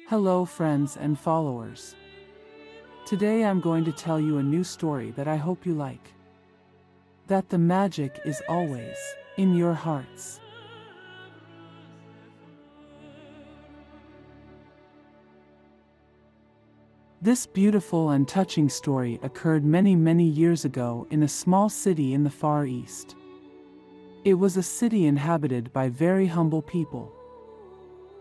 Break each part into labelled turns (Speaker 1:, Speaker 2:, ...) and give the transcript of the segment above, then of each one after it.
Speaker 1: Hello friends and followers. Today I'm going to tell you a new story that I hope you like. That the magic is always in your hearts. This beautiful and touching story occurred many years ago in a small city in the Far East. It was a city inhabited by very humble people.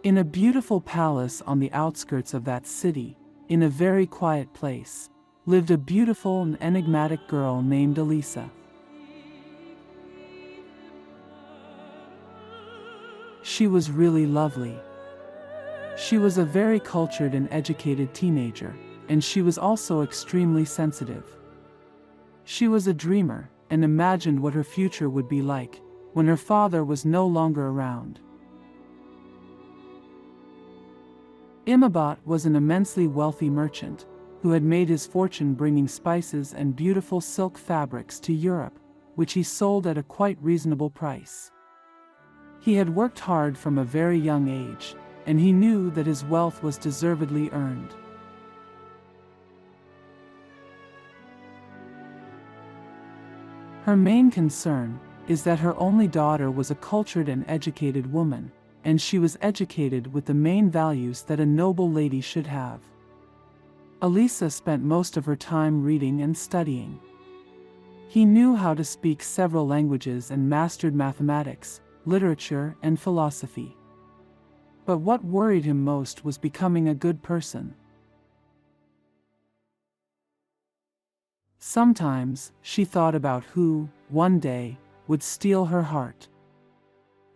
Speaker 1: In a beautiful palace on the outskirts of that city, in a very quiet place, lived a beautiful and enigmatic girl named Elisa. She was really lovely. She was a very cultured and educated teenager, and she was also extremely sensitive. She was a dreamer, and imagined what her future would be like when her father was no longer around. Imabot was an immensely wealthy merchant who had made his fortune bringing spices and beautiful silk fabrics to Europe, which he sold at a quite reasonable price. He had worked hard from a very young age, and he knew that his wealth was deservedly earned. Her main concern is that her only daughter was a cultured and educated woman, and she was educated with the main values that a noble lady should have. Elisa spent most of her time reading and studying. He knew how to speak several languages and mastered mathematics, literature, and philosophy. But what worried him most was becoming a good person. Sometimes she thought about who, one day, would steal her heart.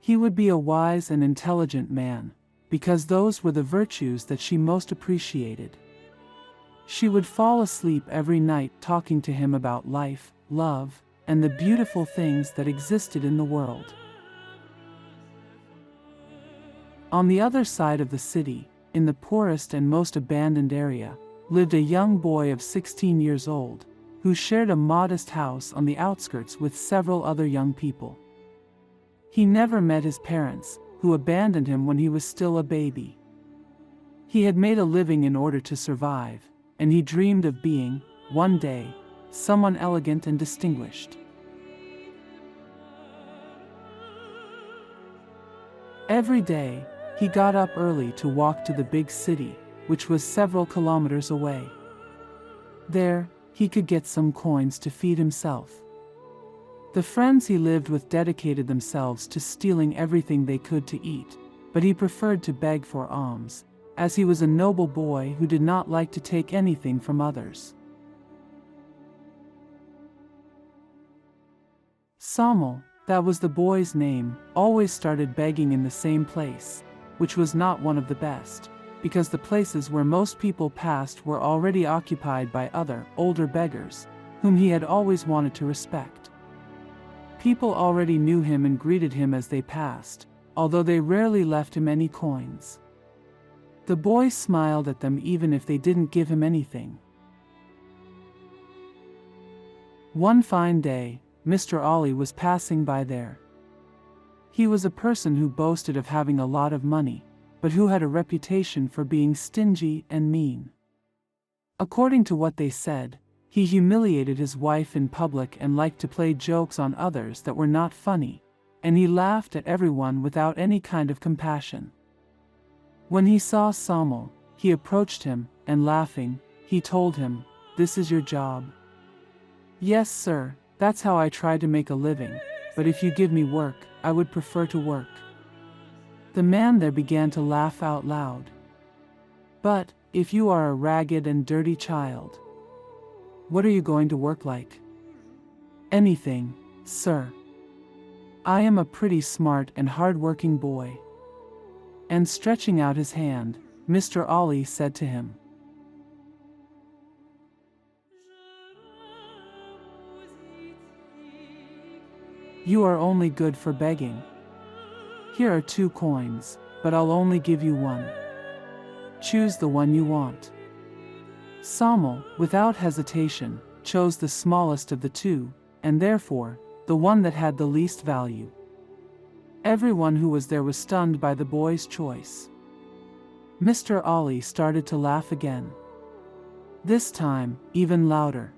Speaker 1: He would be a wise and intelligent man, because those were the virtues that she most appreciated. She would fall asleep every night talking to him about life, love, and the beautiful things that existed in the world. On the other side of the city, in the poorest and most abandoned area, lived a young boy of 16 years old, who shared a modest house on the outskirts with several other young people. He never met his parents, who abandoned him when he was still a baby. He had made a living in order to survive, and he dreamed of being, one day, someone elegant and distinguished. Every day, he got up early to walk to the big city, which was several kilometers away. There, he could get some coins to feed himself. The friends he lived with dedicated themselves to stealing everything they could to eat, but he preferred to beg for alms, as he was a noble boy who did not like to take anything from others. Samuel, that was the boy's name, always started begging in the same place, which was not one of the best, because the places where most people passed were already occupied by other, older beggars, whom he had always wanted to respect. People already knew him and greeted him as they passed, although they rarely left him any coins. The boy smiled at them even if they didn't give him anything. One fine day, Mr. Ali was passing by there. He was a person who boasted of having a lot of money, but who had a reputation for being stingy and mean. According to what they said, he humiliated his wife in public and liked to play jokes on others that were not funny, and he laughed at everyone without any kind of compassion. When he saw Samuel, he approached him, and laughing, he told him, "This is your job?" "Yes, sir, that's how I try to make a living, but if you give me work, I would prefer to work." The man there began to laugh out loud. "But, if you are a ragged and dirty child, what are you going to work like?" "Anything, sir. I am a pretty smart and hard-working boy." And stretching out his hand, Mr. Ali said to him, "You are only good for begging. Here are 2 coins, but I'll only give you 1. Choose the one you want." Samuel, without hesitation, chose the smallest of the 2, and therefore, the one that had the least value. Everyone who was there was stunned by the boy's choice. Mr. Ollie started to laugh again. This time, even louder.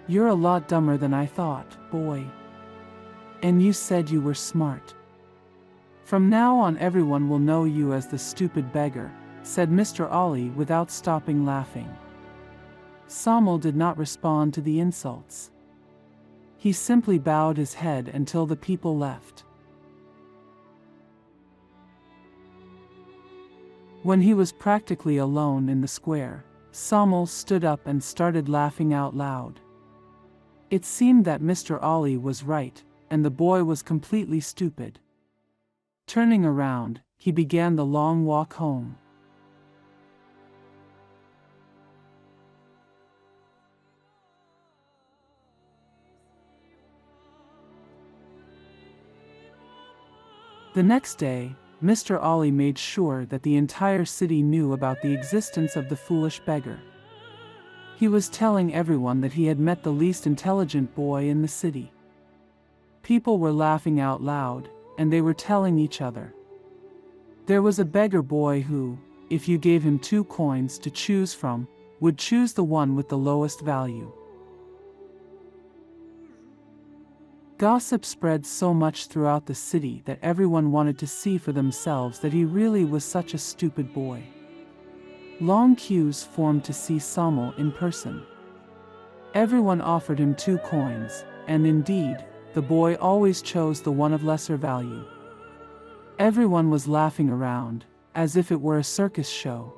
Speaker 1: You're a lot dumber than I thought, boy. And you said you were smart. From now on everyone will know you as the stupid beggar, said Mr. Ollie without stopping laughing. Sommel did not respond to the insults. He simply bowed his head until the people left. When he was practically alone in the square, Sommel stood up and started laughing out loud. It seemed that Mr. Ollie was right, and the boy was completely stupid. Turning around, he began the long walk home. The next day, Mr. Ollie made sure that the entire city knew about the existence of the foolish beggar. He was telling everyone that he had met the least intelligent boy in the city. People were laughing out loud, and they were telling each other. There was a beggar boy who, if you gave him 2 coins to choose from, would choose the one with the lowest value. Gossip spread so much throughout the city that everyone wanted to see for themselves that he really was such a stupid boy. Long queues formed to see Sommel in person. Everyone offered him 2 coins, and indeed, the boy always chose the one of lesser value. Everyone was laughing around, as if it were a circus show.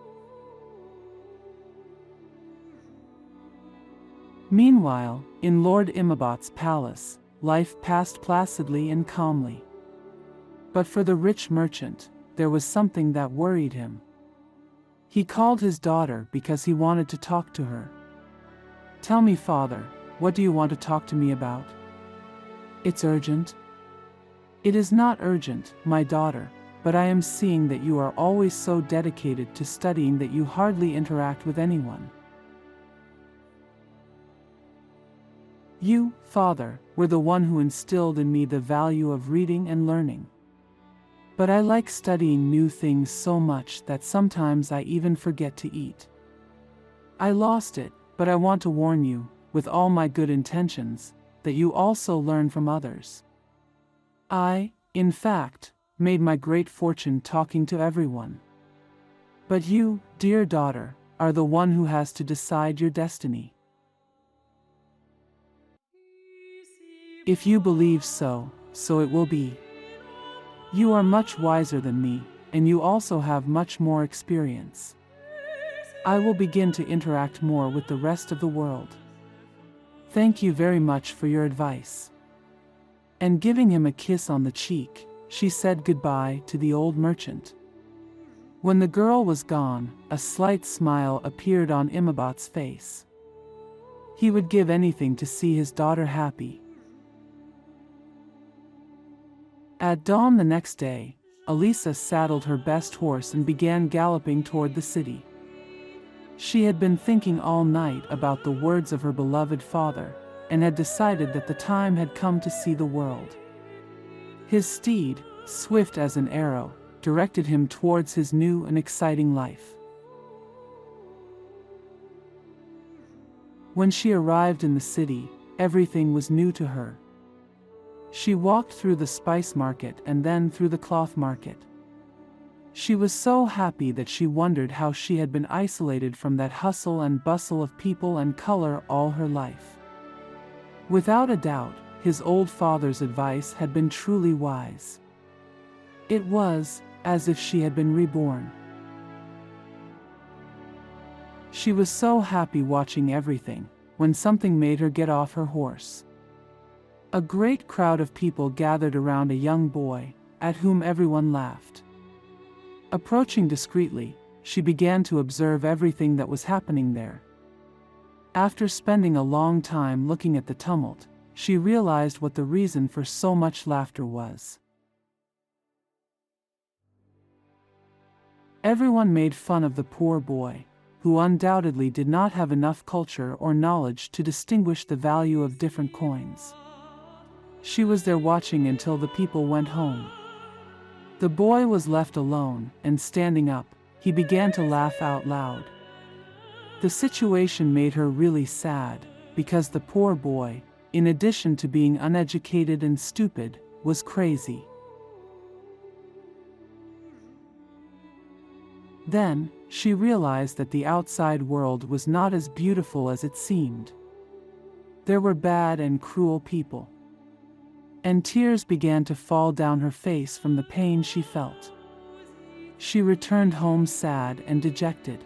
Speaker 1: Meanwhile, in Lord Imabot's palace, life passed placidly and calmly. But for the rich merchant, there was something that worried him. He called his daughter because he wanted to talk to her. "Tell me, father, what do you want to talk to me about?" "It's urgent." "It is not urgent, my daughter, but I am seeing that you are always so dedicated to studying that you hardly interact with anyone. You, father, were the one who instilled in me the value of reading and learning. But I like studying new things so much that sometimes I even forget to eat. I lost it, but I want to warn you, with all my good intentions, that you also learn from others. I, in fact, made my great fortune talking to everyone. But you, dear daughter, are the one who has to decide your destiny. If you believe so, so it will be. You are much wiser than me, and you also have much more experience. I will begin to interact more with the rest of the world. Thank you very much for your advice." And giving him a kiss on the cheek, she said goodbye to the old merchant. When the girl was gone, a slight smile appeared on Imabot's face. He would give anything to see his daughter happy. At dawn the next day, Elisa saddled her best horse and began galloping toward the city. She had been thinking all night about the words of her beloved father, and had decided that the time had come to see the world. His steed, swift as an arrow, directed him towards his new and exciting life. When she arrived in the city, everything was new to her. She walked through the spice market and then through the cloth market. She was so happy that she wondered how she had been isolated from that hustle and bustle of people and color all her life. Without a doubt, his old father's advice had been truly wise. It was as if she had been reborn. She was so happy watching everything, when something made her get off her horse. A great crowd of people gathered around a young boy, at whom everyone laughed. Approaching discreetly, she began to observe everything that was happening there. After spending a long time looking at the tumult, she realized what the reason for so much laughter was. Everyone made fun of the poor boy, who undoubtedly did not have enough culture or knowledge to distinguish the value of different coins. She was there watching until the people went home. The boy was left alone, and standing up, he began to laugh out loud. The situation made her really sad, because the poor boy, in addition to being uneducated and stupid, was crazy. Then, she realized that the outside world was not as beautiful as it seemed. There were bad and cruel people. And tears began to fall down her face from the pain she felt. She returned home sad and dejected.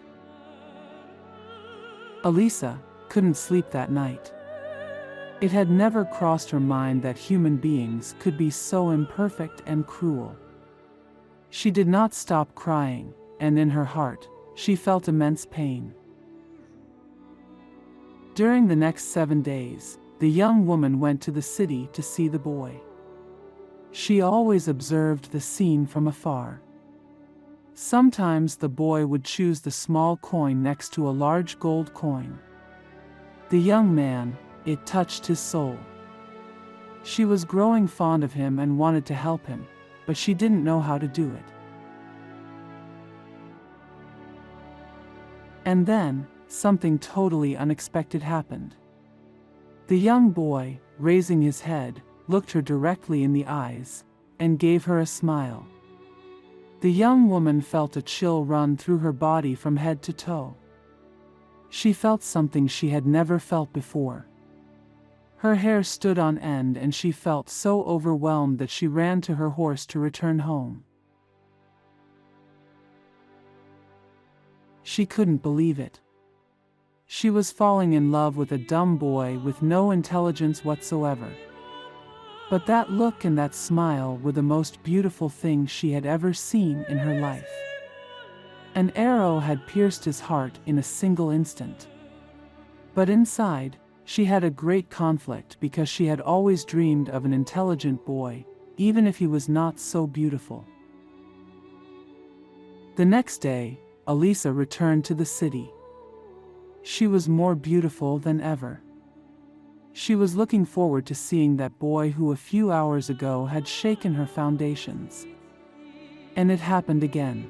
Speaker 1: Elisa couldn't sleep that night. It had never crossed her mind that human beings could be so imperfect and cruel. She did not stop crying, and in her heart, she felt immense pain. During the next 7 days, the young woman went to the city to see the boy. She always observed the scene from afar. Sometimes the boy would choose the small coin next to a large gold coin. The young man, it touched his soul. She was growing fond of him and wanted to help him, but she didn't know how to do it. And then, something totally unexpected happened. The young boy, raising his head, looked her directly in the eyes, and gave her a smile. The young woman felt a chill run through her body from head to toe. She felt something she had never felt before. Her hair stood on end and she felt so overwhelmed that she ran to her horse to return home. She couldn't believe it. She was falling in love with a dumb boy with no intelligence whatsoever. But that look and that smile were the most beautiful things she had ever seen in her life. An arrow had pierced his heart in a single instant. But inside, she had a great conflict because she had always dreamed of an intelligent boy, even if he was not so beautiful. The next day, Elisa returned to the city. She was more beautiful than ever. She was looking forward to seeing that boy who a few hours ago had shaken her foundations. And it happened again.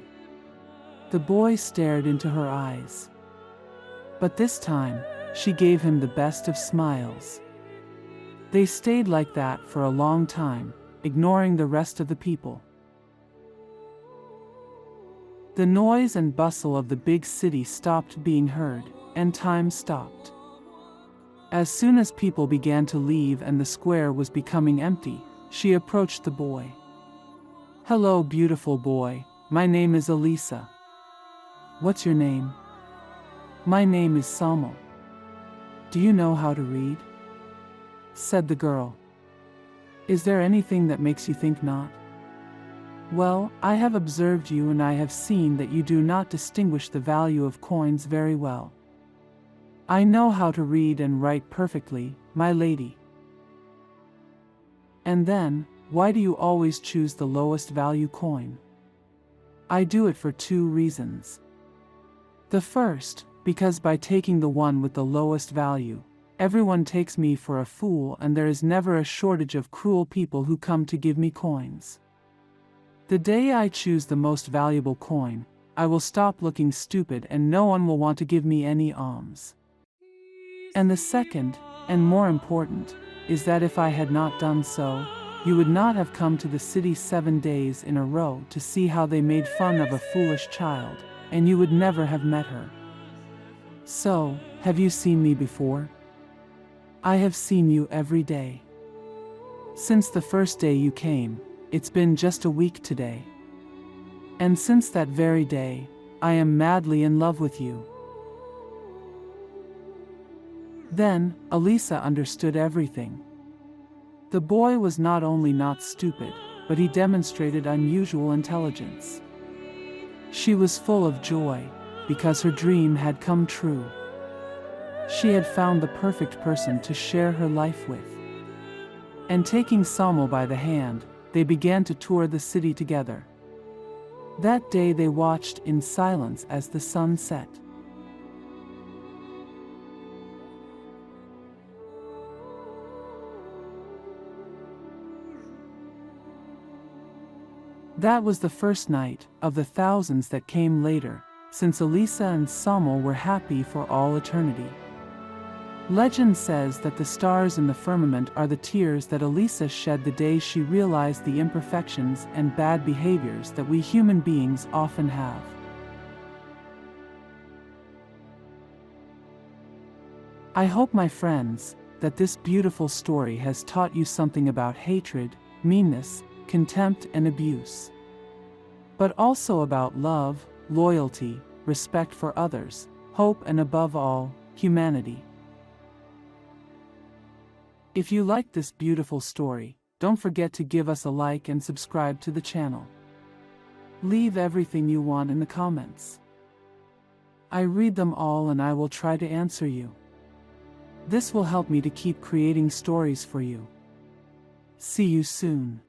Speaker 1: The boy stared into her eyes. But this time, she gave him the best of smiles. They stayed like that for a long time, ignoring the rest of the people. The noise and bustle of the big city stopped being heard, and time stopped. As soon as people began to leave and the square was becoming empty, she approached the boy. "Hello, beautiful boy, my name is Elisa." "What's your name?" "My name is Samuel." "Do you know how to read?" said the girl. "Is there anything that makes you think not?" "Well, I have observed you and I have seen that you do not distinguish the value of coins very well." "I know how to read and write perfectly, my lady." "And then, why do you always choose the lowest value coin?" "I do it for 2 reasons. The first, because by taking the one with the lowest value, everyone takes me for a fool and there is never a shortage of cruel people who come to give me coins. The day I choose the most valuable coin, I will stop looking stupid and no one will want to give me any alms. And the second, and more important, is that if I had not done so, you would not have come to the city 7 days in a row to see how they made fun of a foolish child, and you would never have met her. So, have you seen me before?" "I have seen you every day. Since the first day you came, it's been just a week today. And since that very day, I am madly in love with you." Then, Elisa understood everything. The boy was not only not stupid, but he demonstrated unusual intelligence. She was full of joy, because her dream had come true. She had found the perfect person to share her life with. And taking Samuel by the hand, they began to tour the city together. That day they watched in silence as the sun set. That was the first night, of the thousands that came later, since Elisa and Samuel were happy for all eternity. Legend says that the stars in the firmament are the tears that Elisa shed the day she realized the imperfections and bad behaviors that we human beings often have. I hope, my friends, that this beautiful story has taught you something about hatred, meanness, contempt, and abuse. But also about love, loyalty, respect for others, hope, and above all, humanity. If you liked this beautiful story, don't forget to give us a like and subscribe to the channel. Leave everything you want in the comments. I read them all and I will try to answer you. This will help me to keep creating stories for you. See you soon.